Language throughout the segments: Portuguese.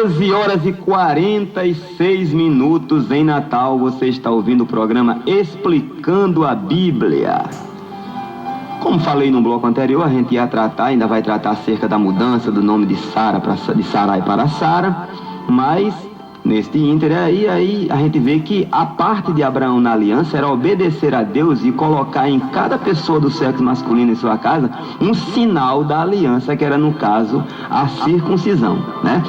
13h46 em Natal. Você está ouvindo o programa Explicando a Bíblia. Como falei no bloco anterior, a gente ia tratar, ainda vai tratar acerca da mudança do nome de Sara de Sarai para Sara, mas neste ínter aí a gente vê que a parte de Abraão na aliança era obedecer a Deus e colocar em cada pessoa do sexo masculino em sua casa um sinal da aliança, que era, no caso, a circuncisão, né?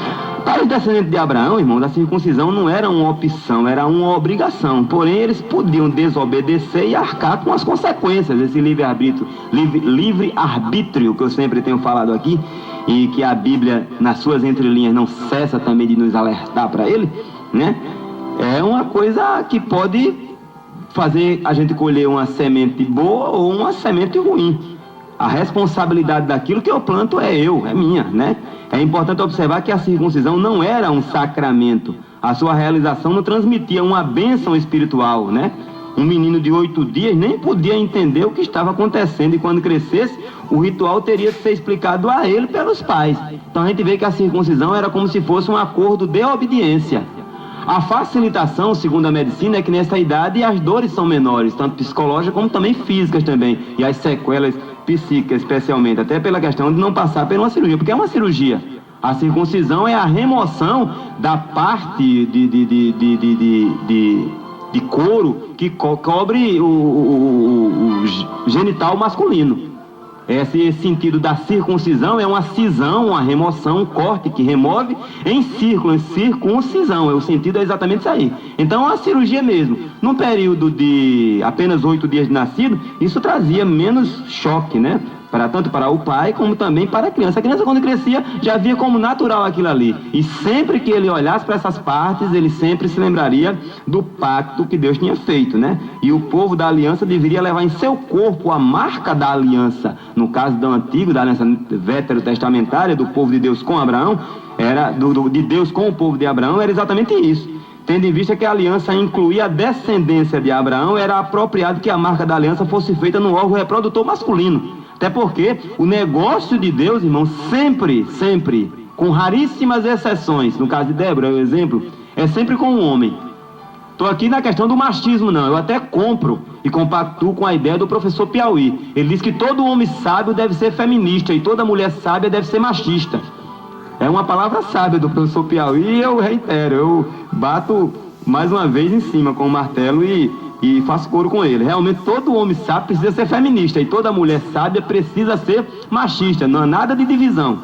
Para os descendentes de Abraão, irmãos, a circuncisão não era uma opção, era uma obrigação. Porém, eles podiam desobedecer e arcar com as consequências desse livre-arbítrio que eu sempre tenho falado aqui, e que a Bíblia, nas suas entrelinhas, não cessa também de nos alertar para ele, né? É uma coisa que pode fazer a gente colher uma semente boa ou uma semente ruim. A responsabilidade daquilo que eu planto é minha, né? É importante observar que a circuncisão não era um sacramento. A sua realização não transmitia uma bênção espiritual, né? Um menino de 8 dias nem podia entender o que estava acontecendo, e quando crescesse, o ritual teria que ser explicado a ele pelos pais. Então a gente vê que a circuncisão era como se fosse um acordo de obediência. A facilitação, segundo a medicina, é que nessa idade as dores são menores, tanto psicológicas como também físicas também, e as sequelas psíquicas especialmente, até pela questão de não passar por uma cirurgia, porque é uma cirurgia. A circuncisão é a remoção da parte de couro que cobre o genital masculino. Esse sentido da circuncisão é uma cisão, uma remoção, um corte que remove em círculo, em circuncisão. O sentido é exatamente isso aí. Então, a cirurgia mesmo. Num período de apenas 8 dias de nascido, isso trazia menos choque, né? Tanto para o pai como também para a criança. A criança, quando crescia, já via como natural aquilo ali. E sempre que ele olhasse para essas partes, ele sempre se lembraria do pacto que Deus tinha feito, né? E o povo da aliança deveria levar em seu corpo a marca da aliança. No caso do antigo, da aliança veterotestamentária, do povo de Deus com Abraão, de Deus com o povo de Abraão, era exatamente isso. Tendo em vista que a aliança incluía a descendência de Abraão, era apropriado que a marca da aliança fosse feita no órgão reprodutor masculino. Até porque o negócio de Deus, irmão, sempre, com raríssimas exceções, no caso de Débora, é um exemplo, é sempre com o homem. Estou aqui na questão do machismo, não. Eu até compro e compactuo com a ideia do professor Piauí. Ele diz que todo homem sábio deve ser feminista e toda mulher sábia deve ser machista. É uma palavra sábia do professor Piauí, e eu reitero, eu bato mais uma vez em cima com o martelo e faço coro com ele. Realmente todo homem sábio precisa ser feminista e toda mulher sábia precisa ser machista. Não há nada de divisão.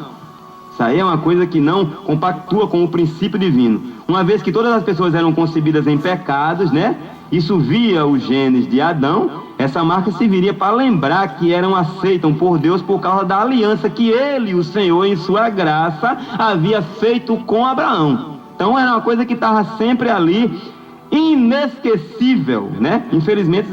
Isso aí é uma coisa que não compactua com o princípio divino. Uma vez que todas as pessoas eram concebidas em pecados, né? Isso via os genes de Adão. Essa marca serviria para lembrar que eram aceitam por Deus por causa da aliança que ele, o Senhor, em sua graça, havia feito com Abraão. Então era uma coisa que estava sempre ali, inesquecível, né? Infelizmente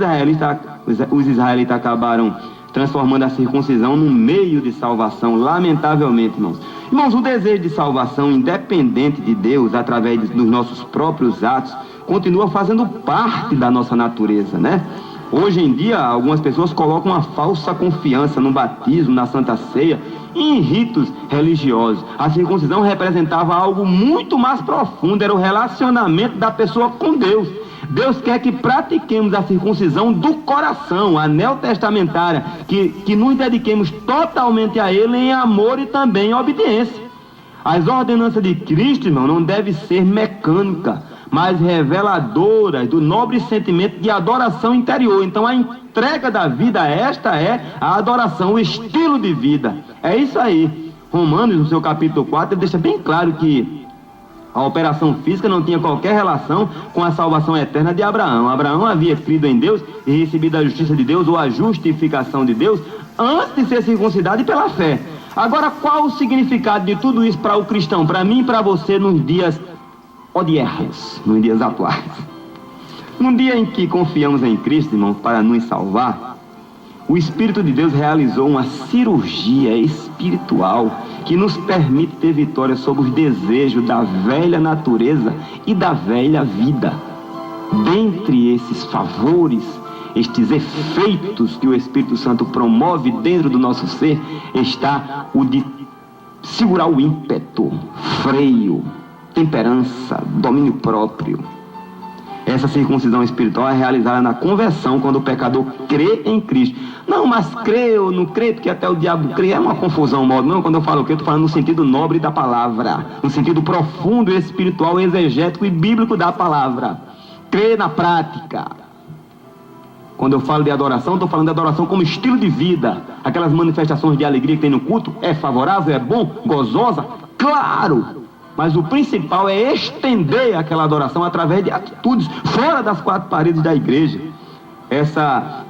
os israelitas acabaram transformando a circuncisão num meio de salvação, lamentavelmente, irmãos. Irmãos, o desejo de salvação independente de Deus, através dos nossos próprios atos, continua fazendo parte da nossa natureza, né? Hoje em dia, algumas pessoas colocam uma falsa confiança no batismo, na Santa Ceia, em ritos religiosos. A circuncisão representava algo muito mais profundo, era o relacionamento da pessoa com Deus. Deus quer que pratiquemos a circuncisão do coração, a neotestamentária, que nos dediquemos totalmente a Ele em amor e também em obediência. As ordenanças de Cristo, irmão, não devem ser mecânicas, mas reveladoras do nobre sentimento de adoração interior. Então a entrega da vida, esta é a adoração, o estilo de vida. É isso aí. Romanos, no seu capítulo 4, ele deixa bem claro que a operação física não tinha qualquer relação com a salvação eterna de Abraão. Abraão havia crido em Deus e recebido a justiça de Deus, ou a justificação de Deus, antes de ser circuncidado e pela fé. Agora, qual o significado de tudo isso para o cristão, para mim e para você, nos dias odiernos, nos dias atuais? No dia em que confiamos em Cristo, irmão, para nos salvar, o Espírito de Deus realizou uma cirurgia espiritual que nos permite ter vitória sobre os desejos da velha natureza e da velha vida. Dentre esses favores, estes efeitos que o Espírito Santo promove dentro do nosso ser, está o de segurar o ímpeto, freio, temperança, domínio próprio. Essa circuncisão espiritual é realizada na conversão, quando o pecador crê em Cristo. Não, mas crê ou não crê, porque até o diabo crê, é uma confusão modo. Não, quando eu falo crê, eu estou falando no sentido nobre da palavra, no sentido profundo, espiritual, exegético e bíblico da palavra. Crê na prática. Quando eu falo de adoração, estou falando de adoração como estilo de vida. Aquelas manifestações de alegria que tem no culto, é favorável, é bom, gozosa? Claro! Mas o principal é estender aquela adoração através de atitudes fora das quatro paredes da igreja.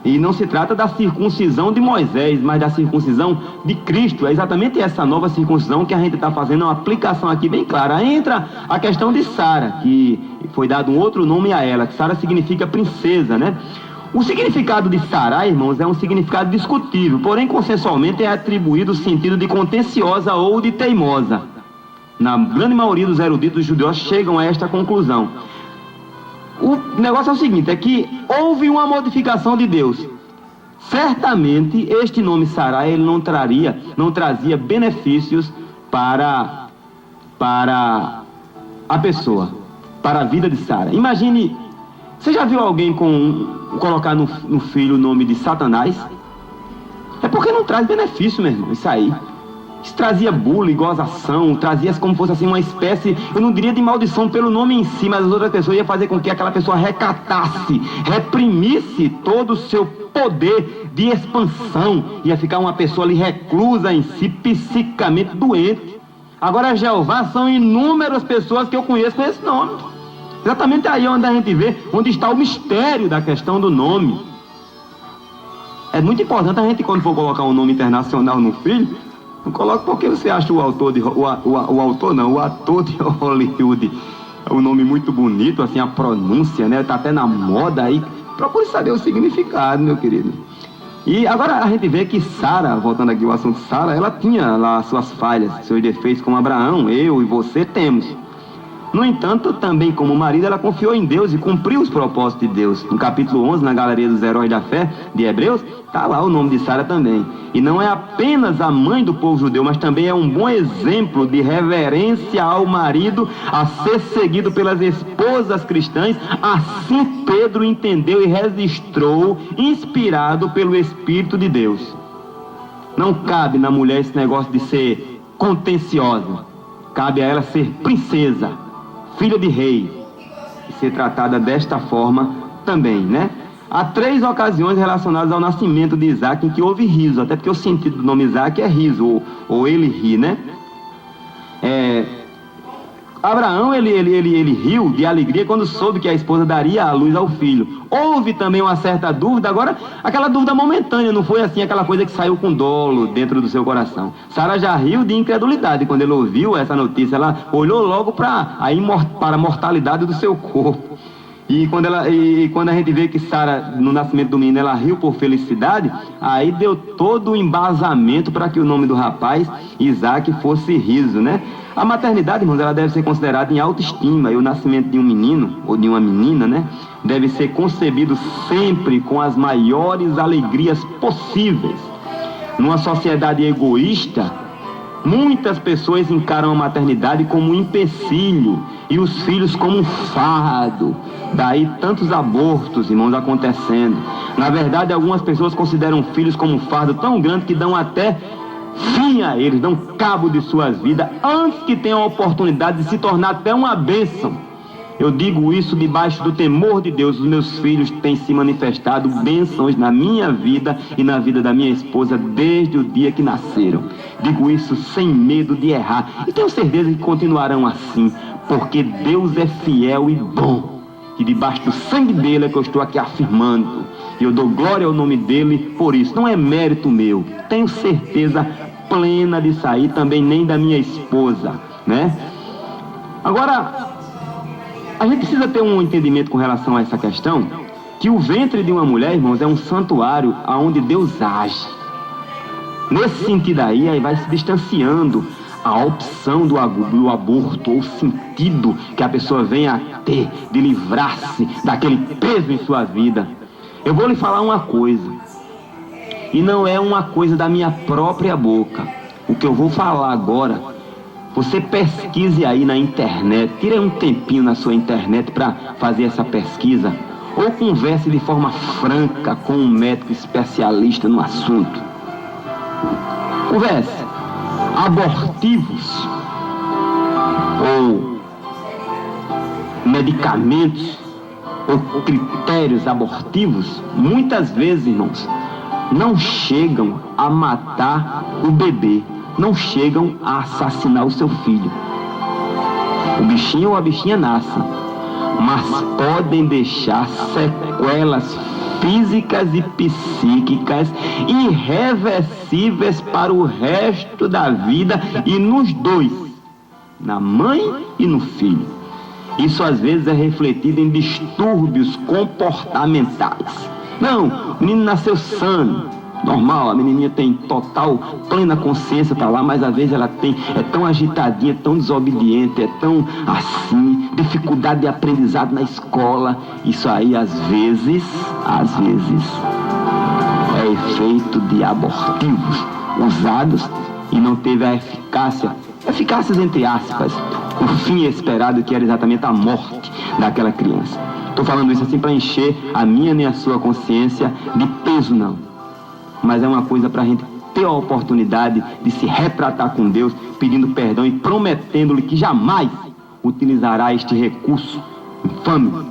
E não se trata da circuncisão de Moisés, mas da circuncisão de Cristo. É exatamente essa nova circuncisão que a gente está fazendo uma aplicação aqui bem clara. Entra a questão de Sara, que foi dado um outro nome a ela, que Sara significa princesa, né? O significado de Sarai, irmãos, é um significado discutível, porém consensualmente é atribuído o sentido de contenciosa ou de teimosa. Na grande maioria dos eruditos judeus chegam a esta conclusão. O negócio é o seguinte, é que houve uma modificação de Deus. Certamente este nome Sarai ele não trazia benefícios para a pessoa, para a vida de Sara. Imagine, você já viu alguém colocar no filho o nome de Satanás? É porque não traz benefício, meu irmão, isso aí. Isso trazia bullying, gozação, trazia como fosse assim uma espécie, eu não diria de maldição pelo nome em si, mas as outras pessoas iam fazer com que aquela pessoa recatasse, reprimisse todo o seu poder de expansão, ia ficar uma pessoa ali reclusa em si, psicamente doente. Agora Jeová são inúmeras pessoas que eu conheço com esse nome. Exatamente aí onde a gente vê, onde está o mistério da questão do nome. É muito importante a gente, quando for colocar um nome internacional no filho, não coloque porque você acha o ator de Hollywood um nome muito bonito, assim, a pronúncia, né? Tá até na moda aí. Procure saber o significado, meu querido. E agora a gente vê que Sara, voltando aqui ao assunto Sara, ela tinha lá suas falhas, seus defeitos, como Abraão, eu e você temos. No entanto, também como marido, ela confiou em Deus e cumpriu os propósitos de Deus. No capítulo 11, na Galeria dos Heróis da Fé, de Hebreus, está lá o nome de Sara também. E não é apenas a mãe do povo judeu, mas também é um bom exemplo de reverência ao marido a ser seguido pelas esposas cristãs. Assim Pedro entendeu e registrou, inspirado pelo Espírito de Deus. Não cabe na mulher esse negócio de ser contenciosa. Cabe a ela ser princesa, filha de rei, e ser tratada desta forma também, né? Há 3 ocasiões relacionadas ao nascimento de Isaac em que houve riso, até porque o sentido do nome Isaac é riso, ou ele ri, né? Abraão, ele riu de alegria quando soube que a esposa daria à luz ao filho. Houve também uma certa dúvida, agora aquela dúvida momentânea, não foi assim aquela coisa que saiu com dolo dentro do seu coração. Sara já riu de incredulidade quando ele ouviu essa notícia, ela olhou logo para a mortalidade do seu corpo. E quando a gente vê que Sara, no nascimento do menino, ela riu por felicidade, aí deu todo o embasamento para que o nome do rapaz, Isaac, fosse riso, né? A maternidade, irmãos, ela deve ser considerada em autoestima, e o nascimento de um menino, ou de uma menina, né, deve ser concebido sempre com as maiores alegrias possíveis. Numa sociedade egoísta, muitas pessoas encaram a maternidade como um empecilho e os filhos como um fardo. Daí tantos abortos, irmãos, acontecendo. Na verdade, algumas pessoas consideram filhos como um fardo tão grande que dão até fim a eles, dão cabo de suas vidas antes que tenham a oportunidade de se tornar até uma bênção. Eu digo isso debaixo do temor de Deus. Os meus filhos têm se manifestado bênçãos na minha vida e na vida da minha esposa desde o dia que nasceram. Digo isso sem medo de errar e tenho certeza que continuarão assim, porque Deus é fiel e bom, e debaixo do sangue dele é que eu estou aqui afirmando, e eu dou glória ao nome dele por isso. Não é mérito meu, tenho certeza plena de sair, também nem da minha esposa, né? Agora, a gente precisa ter um entendimento com relação a essa questão, que o ventre de uma mulher, irmãos, é um santuário onde Deus age. Nesse sentido aí vai se distanciando a opção do aborto, ou o sentido que a pessoa venha a ter de livrar-se daquele peso em sua vida. Eu vou lhe falar uma coisa, e não é uma coisa da minha própria boca. O que eu vou falar agora Você pesquise aí na internet, tire um tempinho na sua internet para fazer essa pesquisa, ou converse de forma franca com um médico especialista no assunto. Converse. Abortivos ou medicamentos ou critérios abortivos, muitas vezes, irmãos, não chegam a matar o bebê, não chegam a assassinar o seu filho. O bichinho ou a bichinha nasce, mas podem deixar sequelas físicas e psíquicas irreversíveis para o resto da vida, e nos dois, na mãe e no filho. Isso às vezes é refletido em distúrbios comportamentais. Não, o menino nasceu sano, normal, a menininha tem total, plena consciência, tá lá, mas às vezes ela é tão agitadinha, tão desobediente, é tão assim, dificuldade de aprendizado na escola. Isso aí às vezes é efeito de abortivos usados e não teve a eficácias entre aspas, o fim esperado, que era exatamente a morte daquela criança. Estou falando isso assim para encher a minha nem a sua consciência de peso, não. Mas é uma coisa para a gente ter a oportunidade de se retratar com Deus, pedindo perdão e prometendo-lhe que jamais utilizará este recurso infame.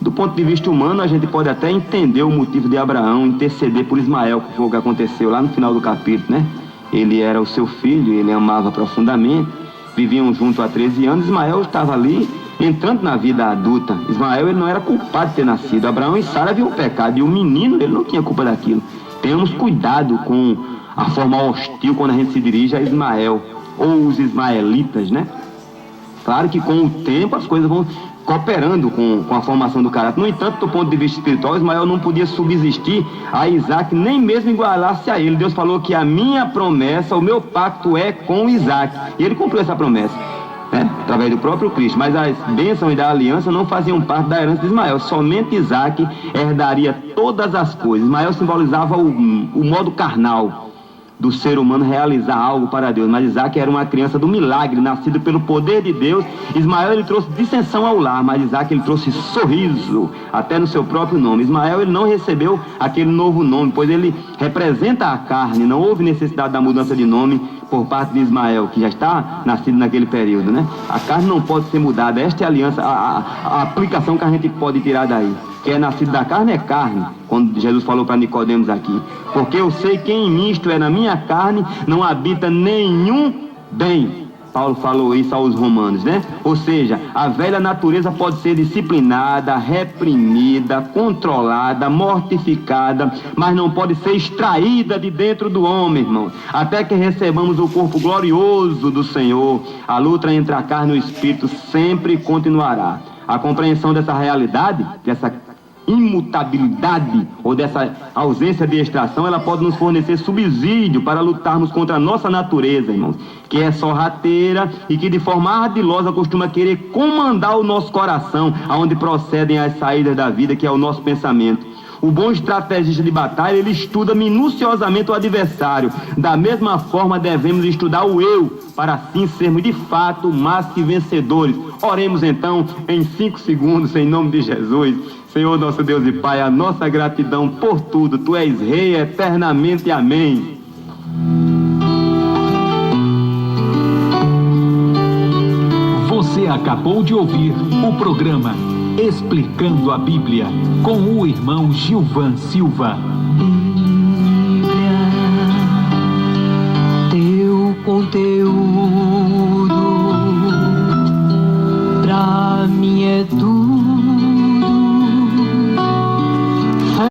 Do ponto de vista humano, a gente pode até entender o motivo de Abraão interceder por Ismael, que foi o que aconteceu lá no final do capítulo, né? Ele era o seu filho, ele amava profundamente, viviam juntos há 13 anos. Ismael estava ali entrando na vida adulta. Ismael, ele não era culpado de ter nascido. Abraão e Sara viam o pecado, e o menino, ele não tinha culpa daquilo. Tenhamos cuidado com a forma hostil quando a gente se dirige a Ismael, ou os ismaelitas, né? Claro que com o tempo as coisas vão cooperando com a formação do caráter. No entanto, do ponto de vista espiritual, Ismael não podia subsistir a Isaac, nem mesmo igualar-se a ele. Deus falou que a minha promessa, o meu pacto é com Isaac. E ele cumpriu essa promessa, né? Através do próprio Cristo. Mas as bênçãos da aliança não faziam parte da herança de Ismael. Somente Isaac herdaria todas as coisas. Ismael simbolizava o modo carnal do ser humano realizar algo para Deus, mas Isaac era uma criança do milagre, nascido pelo poder de Deus. Ismael, ele trouxe dissensão ao lar, mas Isaac, ele trouxe sorriso, até no seu próprio nome. Ismael, ele não recebeu aquele novo nome, pois ele representa a carne. Não houve necessidade da mudança de nome por parte de Ismael, que já está nascido naquele período, né? A carne não pode ser mudada. Esta é a aliança, a aplicação que a gente pode tirar daí. Que é nascido da carne é carne, quando Jesus falou para Nicodemos aqui. Porque eu sei que em mim, isto é, na minha carne, não habita nenhum bem. Paulo falou isso aos romanos, né? Ou seja, a velha natureza pode ser disciplinada, reprimida, controlada, mortificada, mas não pode ser extraída de dentro do homem, irmão. Até que recebamos o corpo glorioso do Senhor, a luta entre a carne e o espírito sempre continuará. A compreensão dessa realidade, dessa imutabilidade ou dessa ausência de extração, ela pode nos fornecer subsídio para lutarmos contra a nossa natureza, irmãos, que é sorrateira e que de forma ardilosa costuma querer comandar o nosso coração, aonde procedem as saídas da vida, que é o nosso pensamento. O bom estrategista de batalha, ele estuda minuciosamente o adversário. Da mesma forma, devemos estudar o eu, para assim sermos de fato mais que vencedores. Oremos então em 5 segundos, em nome de Jesus. Senhor nosso Deus e Pai, a nossa gratidão por tudo. Tu és Rei eternamente. Amém. Você acabou de ouvir o programa Explicando a Bíblia, com o irmão Gilvan Silva. Bíblia, teu conteúdo pra mim é tudo.